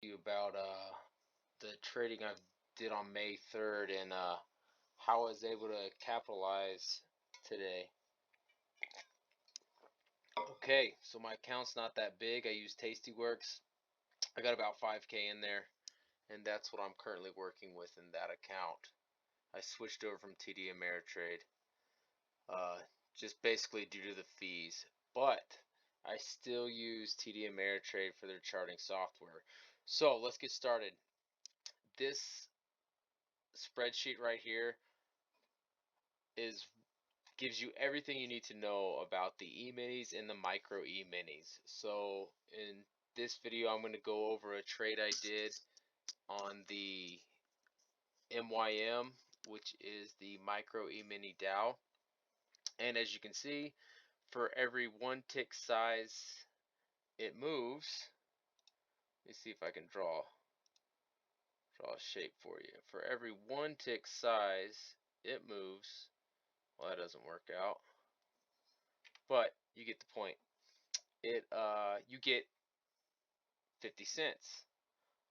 You about the trading I did on May 3rd and how I was able to capitalize today. Okay, so my account's not that big. I use TastyWorks. I got about 5K in there, and that's what I'm currently working with in that account. I switched over from TD Ameritrade, just basically due to the fees, but I still use TD Ameritrade for their charting software. So let's get started. This spreadsheet right here gives you everything you need to know about the E-minis and the micro E-minis. So in this video, I'm going to go over a trade I did on the MYM, which is the micro E-mini Dow. And as you can see, for every one tick size it moves, let me see if I can draw a shape for you. For every one tick size it moves, well, that doesn't work out, but you get the point. You get 50 cents.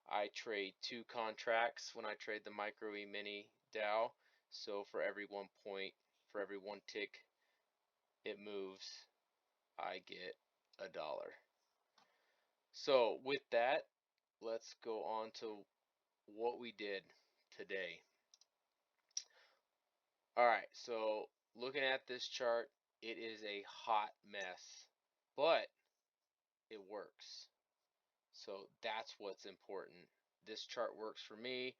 I trade 2 contracts when I trade the micro E-mini Dow. So for every 1 tick it moves, I get $1. So with that, let's go on to what we did today. Alright, so looking at this chart, it is a hot mess, but it works. So that's what's important. This chart works for me.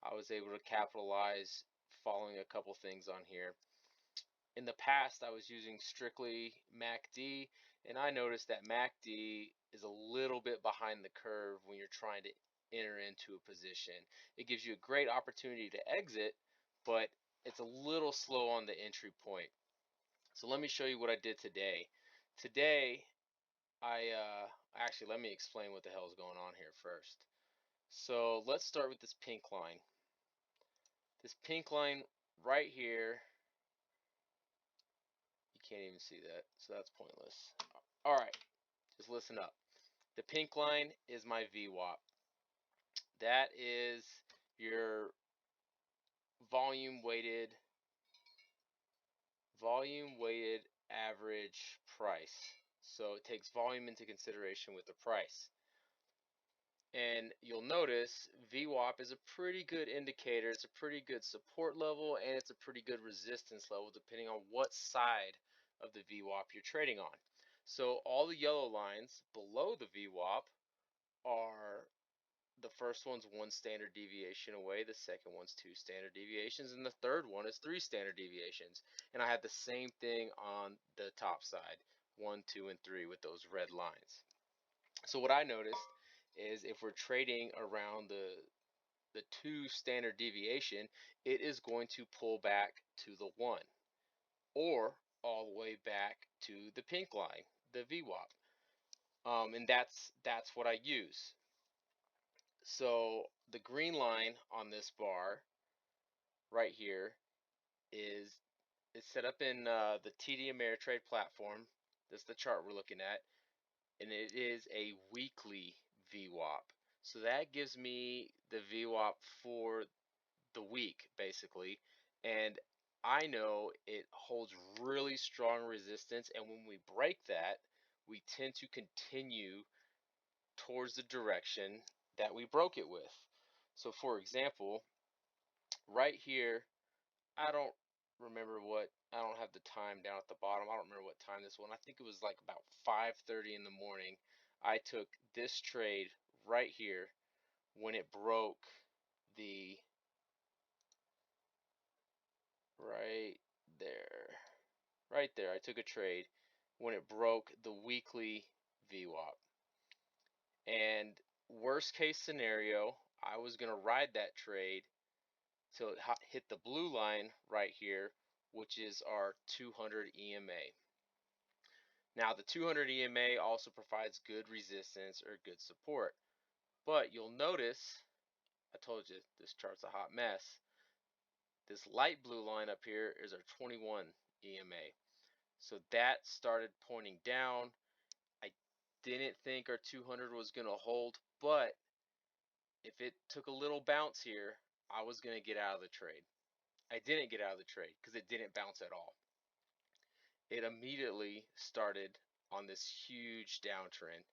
I was able to capitalize following a couple things on here. In the past, I was using strictly MACD, and I noticed that MACD is a little bit behind the curve when you're trying to enter into a position. It gives you a great opportunity to exit, but it's a little slow on the entry point. So let me show you what I did today. Today, actually, let me explain what the hell is going on here first. So let's start with this pink line. This pink line right here, you can't even see that, so that's pointless. All right, just listen up. The pink line is my VWAP. That is your volume weighted average price. So it takes volume into consideration with the price. And you'll notice VWAP is a pretty good indicator. It's a pretty good support level, and it's a pretty good resistance level depending on what side of the VWAP you're trading on. So all the yellow lines below the VWAP are, the first one's 1 standard deviation away, the second one's 2 standard deviations, and the third one is 3 standard deviations. And I had the same thing on the top side, 1, 2, and 3 with those red lines. So what I noticed is if we're trading around the 2 standard deviation, it is going to pull back to the 1 or all the way back to the pink line, the VWAP. And that's what I use. So the green line on this bar right here is set up in the TD Ameritrade platform. That's the chart we're looking at, and it is a weekly VWAP. So that gives me the VWAP for the week, basically, and I know it holds really strong resistance, and when we break that, we tend to continue towards the direction that we broke it with. So for example, right here, I don't have the time down at the bottom. I don't remember what time this one. I think it was like about 5:30 in the morning. I took this trade right here when it broke the right there. Right there. I took a trade when it broke the weekly VWAP. And worst case scenario, I was going to ride that trade till it hit the blue line right here, which is our 200 EMA. Now the 200 EMA also provides good resistance or good support, but you'll notice, I told you this chart's a hot mess. This light blue line up here is our 21 EMA. So that started pointing down. I didn't think our 200 was going to hold, but if it took a little bounce here, I was going to get out of the trade. I didn't get out of the trade because it didn't bounce at all. It immediately started on this huge downtrend,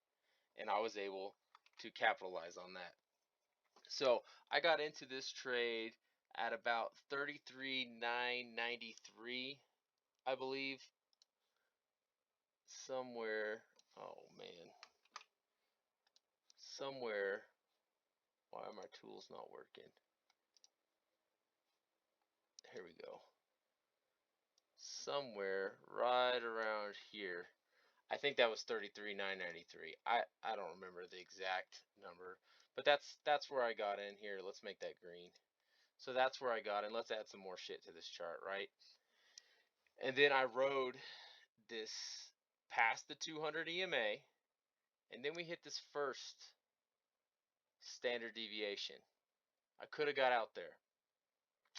and I was able to capitalize on that. So I got into this trade at about 33,993, I believe. Somewhere, oh man, somewhere, why are my tools not working? Here we go. Somewhere right around here. I think that was 33,993. I don't remember the exact number, but that's where I got in here. Let's make that green. So that's where I got in. Let's add some more shit to this chart, right? And then I rode this past the 200 EMA, and then we hit this first standard deviation. I could have got out there.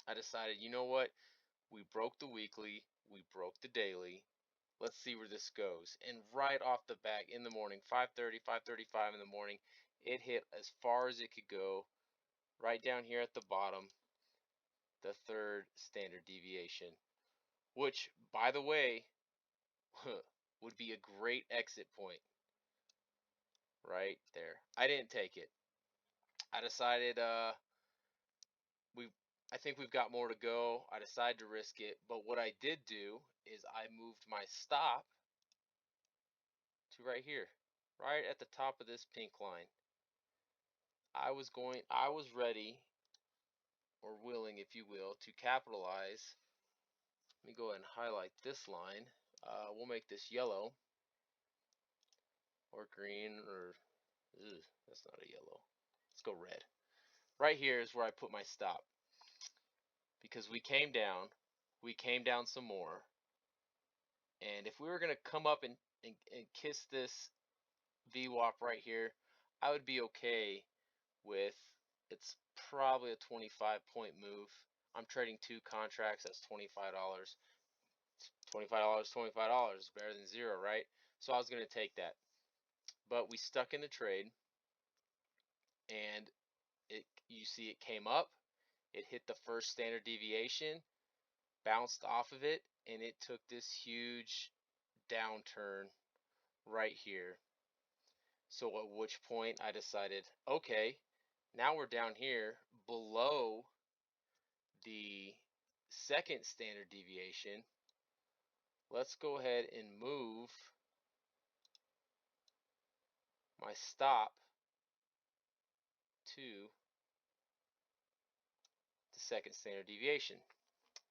I decided, you know what? We broke the weekly, we broke the daily. Let's see where this goes. And right off the bat in the morning, 5:30, 5:35 in the morning, it hit as far as it could go, right down here at the bottom, the third standard deviation, which, by the way, would be a great exit point right there. I didn't take it. I decided I think we've got more to go. I decided to risk it, but what I did do is I moved my stop to right here, right at the top of this pink line. I was ready or willing, if you will, to capitalize. Let me go ahead and highlight this line. We'll make this yellow or green or that's not a yellow. Let's go red. Right here is where I put my stop because we came down some more, and if we were gonna come up and kiss this VWAP right here, I would be okay with it's probably a 25-point move. I'm trading 2 contracts. That's $25. $25, $25 better than zero, right? So I was going to take that. But we stuck in the trade, and you see it came up. It hit the first standard deviation, bounced off of it, and it took this huge downturn right here. So at which point I decided, okay, now we're down here below the second standard deviation. Let's go ahead and move my stop to the second standard deviation.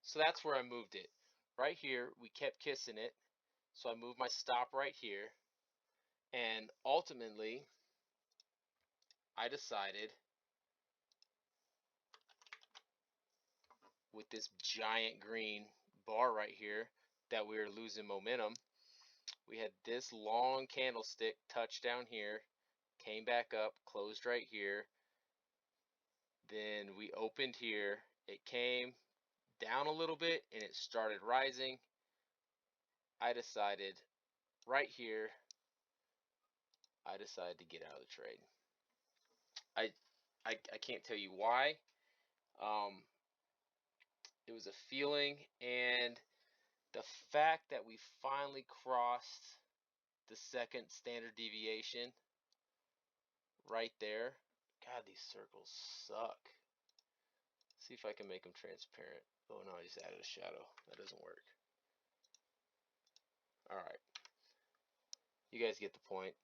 So that's where I moved it. Right here, we kept kissing it. So I moved my stop right here. And ultimately, I decided with this giant green bar right here that we were losing momentum. We had this long candlestick touch down here, came back up, closed right here. Then we opened here. It came down a little bit and it started rising. I decided right here, I decided to get out of the trade. I can't tell you why. It was a feeling, and the fact that we finally crossed the second standard deviation right there. God, these circles suck. See if I can make them transparent. Oh no, I just added a shadow. That doesn't work. Alright. You guys get the point.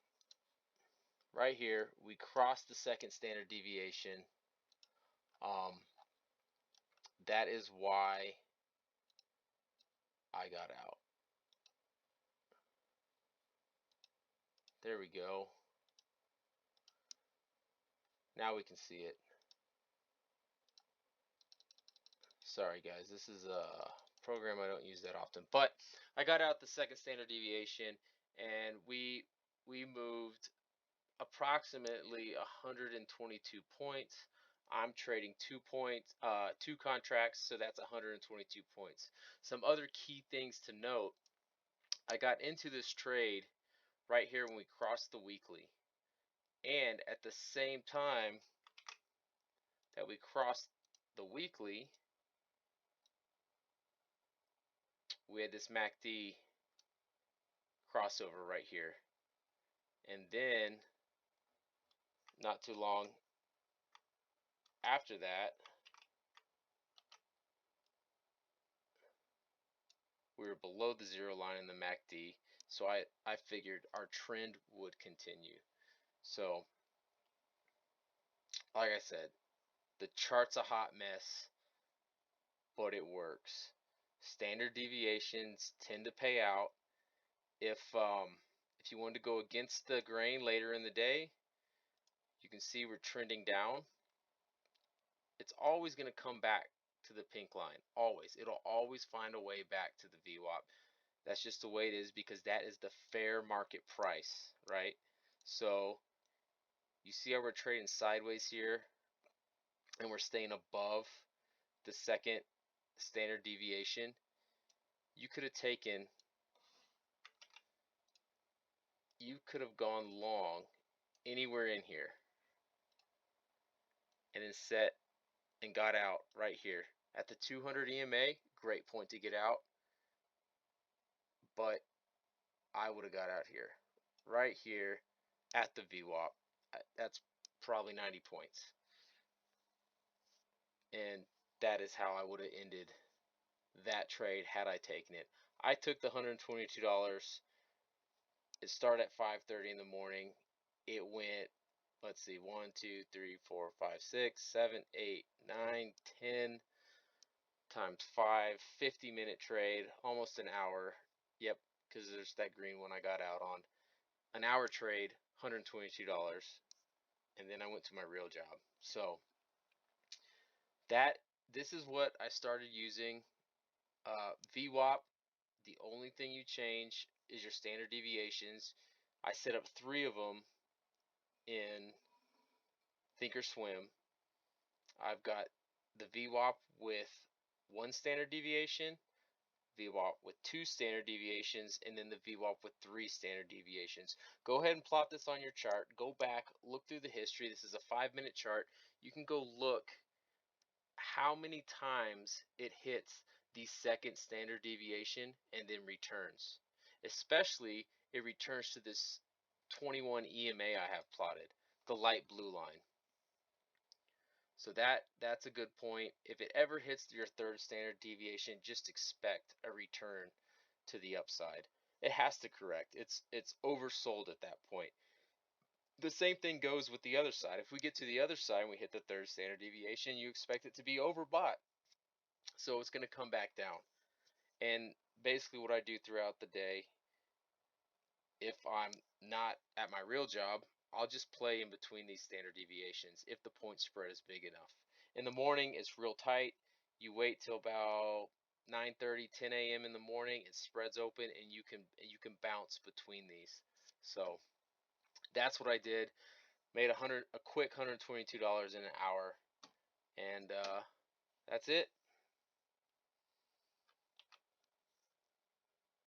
Right here, we crossed the second standard deviation. That is why I got out. There we go. Now we can see it. Sorry guys, this is a program I don't use that often, but I got out the second standard deviation, and we moved approximately 122 points. I'm trading 2 contracts, so that's 122 points. Some other key things to note: I got into this trade right here when we crossed the weekly, and at the same time that we crossed the weekly, we had this MACD crossover right here. And then, not too long after that, we were below the zero line in the MACD, so I figured our trend would continue. So, like I said, the chart's a hot mess, but it works. Standard deviations tend to pay out. If you wanted to go against the grain later in the day, you can see we're trending down. It's always going to come back to the pink line. Always. It'll always find a way back to the VWAP. That's just the way it is, because that is the fair market price, right? So you see how we're trading sideways here, and we're staying above the second standard deviation. You could have gone long anywhere in here and then set and got out right here at the 200 EMA. Great point to get out, but I would have got out here, right here at the VWAP. That's probably 90 points, and that is how I would have ended that trade had I taken it. I took the $122. It started at 5:30 in the morning. It went, let's see, 1, 2, 3, 4, 5, 6, 7, 8, 9, 10 times 5, 50-minute trade, almost an hour. Yep, because there's that green one I got out on. An hour trade, $122, and then I went to my real job. So this is what I started using. VWAP, the only thing you change is your standard deviations. I set up 3 of them in Thinkorswim. I've got the VWAP with 1 standard deviation, VWAP with 2 standard deviations, and then the VWAP with 3 standard deviations. Go ahead and plot this on your chart. Go back, look through the history. This is a 5-minute chart. You can go look how many times it hits the second standard deviation and then returns. Especially it returns to this 21 EMA I have plotted, the light blue line. So that's a good point. If it ever hits your third standard deviation, just expect a return to the upside. It has to correct. It's oversold at that point. The same thing goes with the other side. If we get to the other side and we hit the third standard deviation, you expect it to be overbought. So it's going to come back down. And basically what I do throughout the day, if I'm not at my real job, I'll just play in between these standard deviations if the point spread is big enough. In the morning, it's real tight. You wait till about 9:30, 10 a.m. in the morning, it spreads open, and you can bounce between these. So that's what I did. Made a quick $122 in an hour, and that's it.